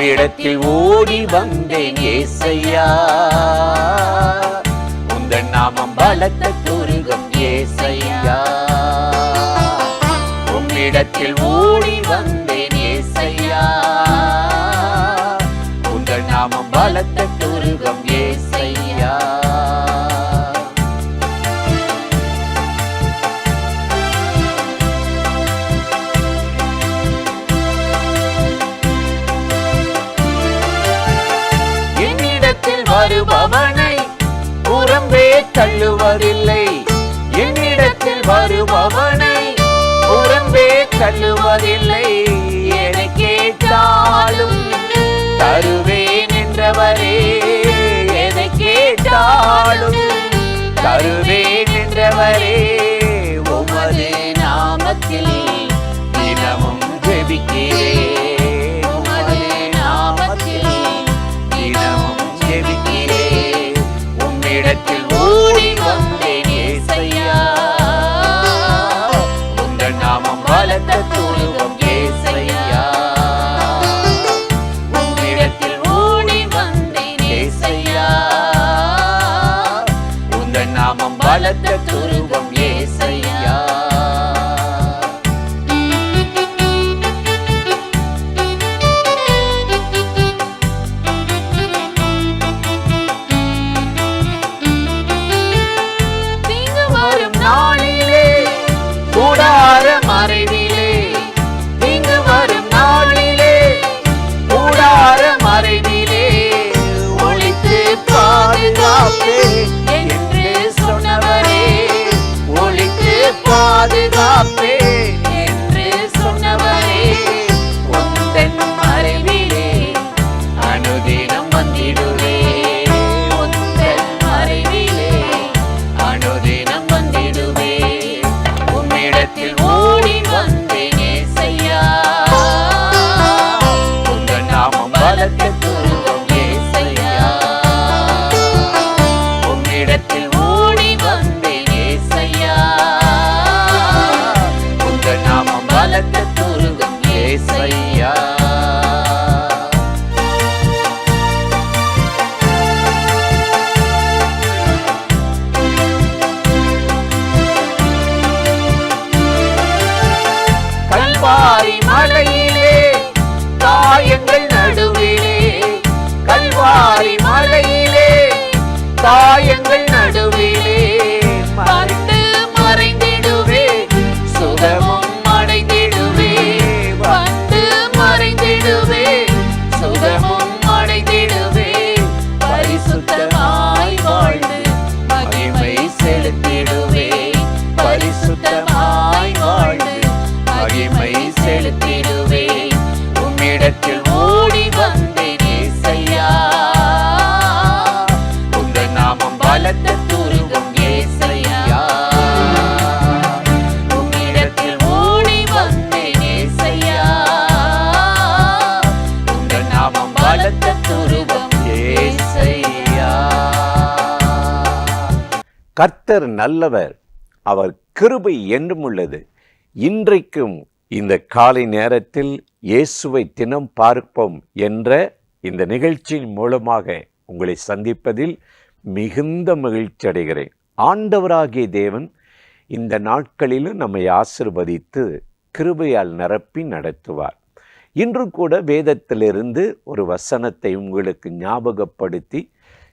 உம்மிடத்தில் ஓடி வந்தேன் ஏசையா, உந்தன் நாமம் பலத்த துருகம் ஏசையா. உம்மிடத்தில் ஓடி வந்தேன் ஏசையா, உந்தன் நாமம் பலத்த துருகம் ஏசையா. வருபவனை புறம்பே தள்ளுவதில்லை, என்னிடத்தில் வருபவனை புறம்பே தள்ளுவதில்லை. எதை கேட்டாலும் தருவேன் என்றவரே, எதை கேட்டாலும் தருவேன் என்றவரே. உமது நாமத்தில் தினமும் ஜெபிக்கிறேன், உமது நாமத்தில் தினமும் ஜெபிக்கிறேன். உம்மிடத்தில் ஓடி வந்தேன் ஏசையா, உந்தன் நாமம் பலத்த துருகம் ஏசையா. உம்மிடத்தில் ஓடி வந்தேன் ஏசையா, உந்தன் நாமம் பலத்த துருகம் ஏசையா. கூடார மறைவிலே, இங்கு வரும் நாளிலே கூடார மறைவிலே ஒளித்து பாதுகாப்பே என்று சொன்னவரே, ஒளித்து பாதுகாப்பே என்று சொன்னவரே. உந்தன் மறைவிலே அனுதினம் வந்திடுவே, உந்தன் மறைவிலே அனுதினம் வந்திடுவே. உம்மிடத்தில் ஓடி வந்தேன் ஏசையா, உந்தன் நாமம் பலத்த துருகம் ஏசையா. உம்மிடத்தில் ஓடி வந்தேன் ஏசையா, உந்தன் நாமம் பலத்த துருகம் ஏசையா. கல்வாரி மலையிலே காயங்கள் நடுவிலே, கல்வாரி மலையிலே காயங்கள் நடுவிலே வந்து மறைந்திடுவே, சுகமும் அடைந்திடுவே. வந்து மறைந்திடுவே, சுகமும் அடைந்திடுவே. பரிசுத்தமாய் வாழ்ந்து மகிமை செலுத்திடுவே, பரிசுத்தமாய் வாழ்ந்து மகிமை செலுத்திடுவே. உம்மிடத்தில் ஓடி வந்தேன் ஏசையா, உந்தன் நாமம் பலத்த துருகம் ஏசையா. உம்மிடத்தில் ஓடி வந்தேன் ஏசையா, உந்தன் நாமம் பலத்த துருகம் ஏசையா. கர்த்தர் நல்லவர், அவர் கிருபை என்றும் உள்ளது. இன்றைக்கும் இந்த காலை நேரத்தில் இயேசுவை தினம் பார்ப்போம் என்ற இந்த நிகழ்ச்சியின் மூலமாக உங்களை சந்திப்பதில் மிகுந்த மகிழ்ச்சி அடைகிறேன். ஆண்டவராகிய தேவன் இந்த நாட்களிலும் நம்மை ஆசீர்வதித்து கிருபையால் நிரப்பி நடத்துவார். இன்று கூட வேதத்திலிருந்து ஒரு வசனத்தை உங்களுக்கு ஞாபகப்படுத்தி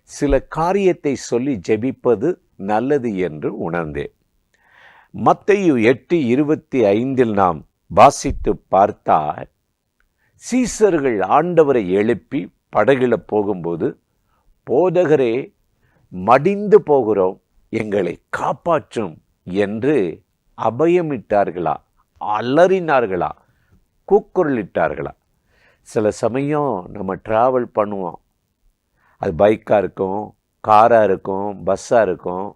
சில காரியத்தை சொல்லி ஜெபிப்பது நல்லது என்று உணர்ந்தேன். மத்தேயு 8:25 நாம் வாசித்து பார்த்தால், சீசர்கள் ஆண்டவரை எழுப்பி படகில போகும்போது, போதகரே மடிந்து போகிறோம், எங்களை காப்பாற்றும் என்று அபயமிட்டார்களா, அலறினார்களா, கூக்குரலிட்டார்களா? சில சமயம் நம்ம ட்ராவல் பண்ணுவோம், அது பைக்காக இருக்கும், காராக இருக்கும், பஸ்ஸாக இருக்கும்,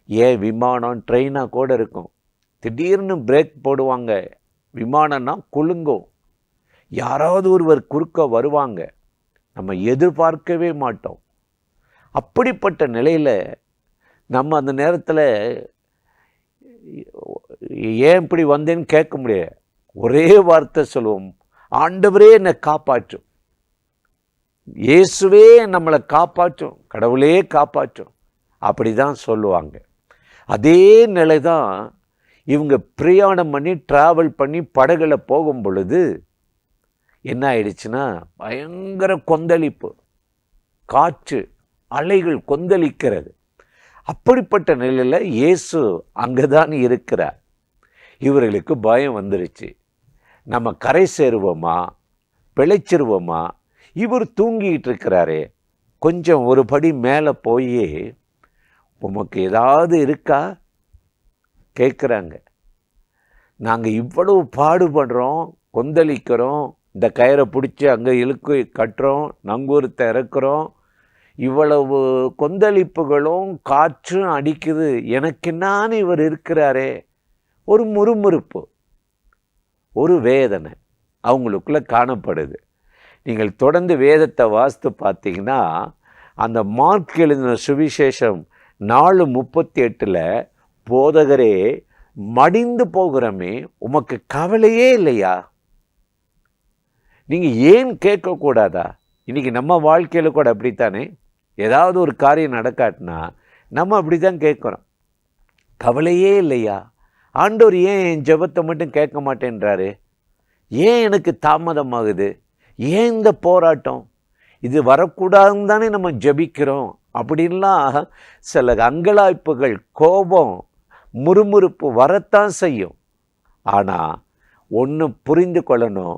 ஏன் விமானம் ட்ரெயினாக கூட இருக்கும். திடீர்னு பிரேக் போடுவாங்க, விமானம்னா குலுங்கும், யாராவது ஒருவர் குறுக்க வருவாங்க, நம்ம எதிர்பார்க்கவே மாட்டோம். அப்படிப்பட்ட நிலையில் நம்ம அந்த நேரத்தில் ஏன் இப்படி வந்தேன்னு கேட்க முடியாது. ஒரே வார்த்தை சொல்லுவோம், ஆண்டவரே என்னை காப்பாற்றும். இயேசுவே நம்மளை காப்பாற்றும், கடவுளே காப்பாற்றும், அப்படி தான் சொல்லுவாங்க. அதே நிலை தான் இவங்க பிரயாணம் பண்ணி ட்ராவல் பண்ணி படகுல போகும் பொழுது என்ன ஆயிடுச்சுன்னா, பயங்கர கொந்தளிப்பு, காற்று, அலைகள் கொந்தளிக்கிறது. அப்படிப்பட்ட நிலையில் இயேசு அங்கே தான் இருக்கிறார். இவர்களுக்கு பயம் வந்துருச்சு. நம்ம கரை சேருவோமா, பிழைச்சிருவோமா, இவர் தூங்கிட்டு இருக்கிறாரே, கொஞ்சம் ஒரு படி மேலே போய் உமக்கு ஏதாவது இருக்கா கேட்குறாங்க. நாங்கள் இவ்வளவு பாடுபடுறோம், கொந்தளிக்கிறோம், இந்த கயிறை பிடிச்சி அங்கே இழுக்கு கட்டுறோம், நங்கூரத்தை இறக்குறோம், இவ்வளவு கொந்தளிப்புகளும் காற்றும் அடிக்குது, எனக்கு என்னான்னு இவர் இருக்கிறாரே. ஒரு முறுமுறுப்பு, ஒரு வேதனை அவங்களுக்குள்ள காணப்படுது. நீங்கள் தொடர்ந்து வேதத்தை வாசித்து பார்த்தீங்கன்னா, அந்த மார்க் எழுதின சுவிசேஷம் 4:38 போதகரே மடிந்து போகிறோமே, உமக்கு கவலையே இல்லையா? நீங்கள் ஏன் கேட்கக்கூடாதா? இன்றைக்கி நம்ம வாழ்க்கையில் கூட அப்படித்தானே, ஏதாவது ஒரு காரியம் நடக்காட்டினா நம்ம அப்படி தான் கேட்குறோம், கவலையே இல்லையா? ஆண்டவர் ஏன் என் ஜெபத்தை மட்டும் கேட்க மாட்டேன்றாரு? ஏன் எனக்கு தாமதமாகுது? ஏன் இந்த போராட்டம்? இது வரக்கூடாதுன்னு தானே நம்ம ஜெபிக்கிறோம். அப்படின்லாம் சில அங்கலாய்ப்புகள், கோபம், முறுமுறுப்பு வரத்தான் செய்யும். ஆனால் ஒன்று புரிந்து கொள்ளணும்,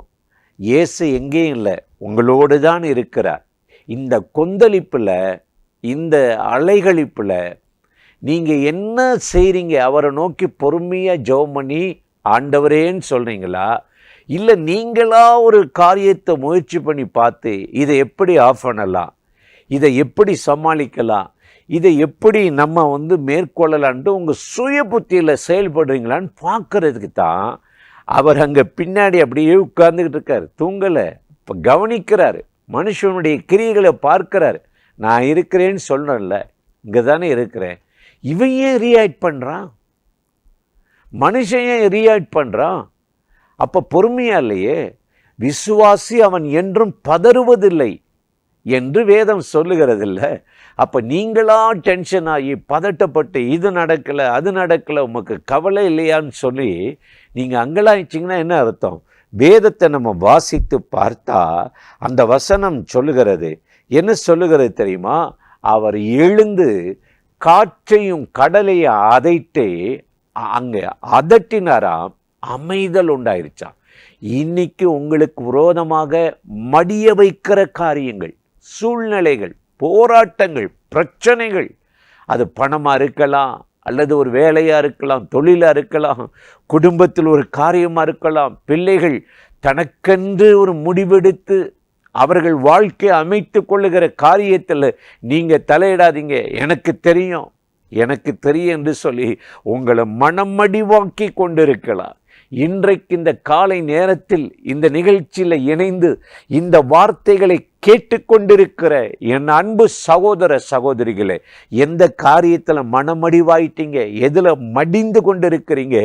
இயேசு எங்கேயும் இல்லை, உங்களோடு தான் இருக்கிறார். இந்த கொந்தளிப்பில், இந்த அலைகளிப்பில் நீங்கள் என்ன செய்கிறீங்க? அவரை நோக்கி பொறுமையாக ஜெபம் பண்ணி ஆண்டவரேன்னு சொல்கிறீங்களா, இல்லை நீங்களா ஒரு காரியத்தை முயற்சி பண்ணி பார்த்து இதை எப்படி ஆஃப் பண்ணலாம், இதை எப்படி சமாளிக்கலாம், இதை எப்படி நம்ம மேற்கொள்ளலான்ட்டு உங்கள் சுய புத்தியில் செயல்படுறீங்களான்னு பார்க்கறதுக்கு தான் அவர் அங்கே பின்னாடி அப்படியே உட்கார்ந்துக்கிட்டு இருக்கார். தூங்கலை, இப்போ கவனிக்கிறார், மனுஷனுடைய கிரியைகளை பார்க்கிறார். நான் இருக்கிறேன்னு சொல்கிறேன்ல, இங்கே தானே இருக்கிறேன். இவன் ஏன் ரியாக்ட் பண்ணுறான்? மனுஷன் ஏன் ரியாக்ட் பண்ணுறான்? அப்போ பொறுமையா இல்லையே. விசுவாசி அவன் என்றும் பதறுவதில்லை என்று வேதம் சொல்லுகிறதில்ல. அப்போ நீங்களா டென்ஷன் ஆகி பதட்டப்பட்டு இது நடக்கலை அது நடக்கலை, உமக்கு கவலை இல்லையான்னு சொல்லி நீங்கள் அங்கலாயிச்சிங்கன்னா என்ன அர்த்தம்? வேதத்தை நம்ம வாசித்து பார்த்தா அந்த வசனம் சொல்லுகிறது, என்ன சொல்லுகிறது தெரியுமா? அவர் எழுந்து காற்றையும் கடலையும் அதட்டி அங்கே அதட்டினாராம், அமைதல் உண்டாயிருச்சான். இன்னைக்கு உங்களுக்கு விரோதமாக மடிய வைக்கிற காரியங்கள், சூழ்நிலைகள், போராட்டங்கள், பிரச்சனைகள், அது பணமாக இருக்கலாம், அல்லது ஒரு வேலையாக இருக்கலாம், தொழிலாக இருக்கலாம், குடும்பத்தில் ஒரு காரியமாக இருக்கலாம். பிள்ளைகள் தனக்கென்று ஒரு முடிவெடுத்து அவர்கள் வாழ்க்கை அமைத்து கொள்ளுகிற காரியத்தில் நீங்கள் தலையிடாதீங்க, எனக்கு தெரியும் எனக்கு தெரியும் என்று சொல்லி உங்களை மனமடிவாக்கி கொண்டிருக்கலாம். இன்றைக்கு இந்த காலை நேரத்தில் இந்த நிகழ்ச்சியில் இணைந்து இந்த வார்த்தைகளை கேட்டுக்கொண்டிருக்கிற என் அன்பு சகோதர சகோதரிகளே, எந்த காரியத்தில் மனமடிவாயிட்டீங்க, எதில் மடிந்து கொண்டிருக்கிறீங்க,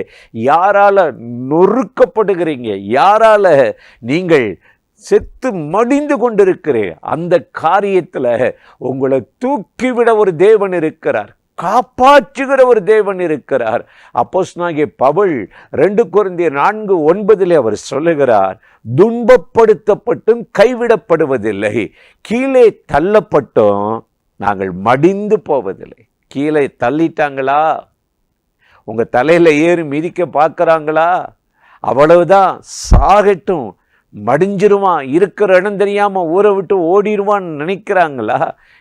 யாரால நொறுக்கப்படுகிறீங்க, யாரால நீங்கள் செத்து மடிந்து கொண்டிருக்கிறேன், அந்த காரியத்தில் உங்களை தூக்கிவிட ஒரு தேவன் இருக்கிறார், காப்பாற்றுகிற ஒரு தேவன் இருக்கிறார். அப்போஸ்தலனாகிய பவுல் 2 கொரிந்தியர் 4:9 அவர் சொல்லுகிறார், துன்பப்படுத்தப்பட்டும் கைவிடப்படுவதில்லை, கீழே தள்ளப்பட்டும் நாங்கள் மடிந்து போவதில்லை. கீழே தள்ளிட்டாங்களா? உங்கள் தலையில் ஏறி மிதிக்க பார்க்குறாங்களா? அவ்வளவுதான், சாகட்டும், மடிஞ்சிருவான், இருக்கிற இடம் தெரியாமல் ஊரை விட்டு ஓடிடுவான்னு நினைக்கிறாங்களா?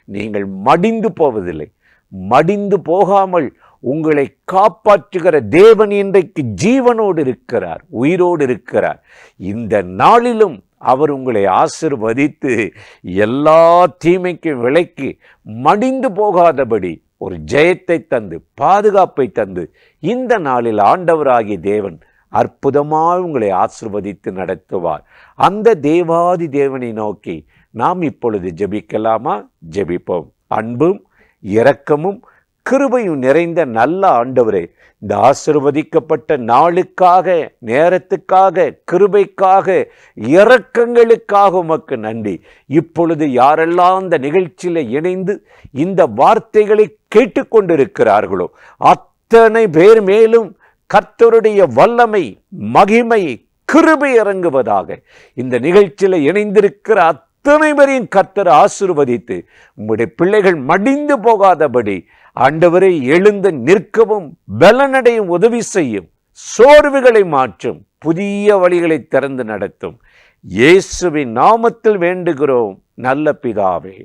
நீங்கள் மடிந்து போவதில்லை. மடிந்து போகாமல் உங்களை காப்பாற்றுகிற தேவன் இன்றைக்கு ஜீவனோடு இருக்கிறார், உயிரோடு இருக்கிறார். இந்த நாளிலும் அவர் உங்களை ஆசீர்வதித்து எல்லா தீமைக்கும் விலக்கி மடிந்து போகாதபடி ஒரு ஜெயத்தை தந்து பாதுகாப்பை தந்து இந்த நாளில் ஆண்டவராகிய தேவன் அற்புதமாக உங்களை ஆசீர்வதித்து நடத்துவார். அந்த தேவாதி தேவனை நோக்கி நாம் இப்பொழுது ஜெபிக்கலாமா? ஜெபிப்போம். அன்பும் இரக்கமும் கிருபையும் நிறைந்த நல்ல ஆண்டவரே, இந்த ஆசீர்வதிக்கப்பட்ட நாளுக்காக, நேரத்துக்காக, கிருபைக்காக, இரக்கங்களுக்காக உமக்கு நன்றி. இப்பொழுது யாரெல்லாம் இந்த நிகழ்ச்சியில் இணைந்து இந்த வார்த்தைகளை கேட்டுக்கொண்டிருக்கிறார்களோ அத்தனை பேர் மேலும் கர்த்தருடைய வல்லமை, மகிமை, கிருபை இறங்குவதாக. இந்த நிகழ்ச்சியில் இணைந்திருக்கிற அத்தனை பேரையும் கர்த்தர் ஆசீர்வதித்து உம்முடைய பிள்ளைகள் மடிந்து போகாதபடி ஆண்டவரை எழுந்து நிற்கவும் பலனடையும் உதவி செய்யும். சோர்வுகளை மாற்றும், புதிய வழிகளை திறந்து நடத்தும். இயேசுவின் நாமத்தில் வேண்டுகிறோம் நல்ல பிதாவே,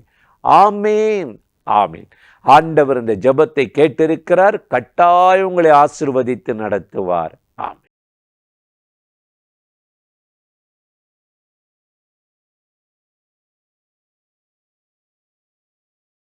ஆமேன், ஆமேன். ஆண்டவர் இந்த ஜெபத்தை கேட்டிருக்கிறார். கட்டாயம் உங்களை ஆசீர்வதித்து நடத்துவார். ஆமேன்.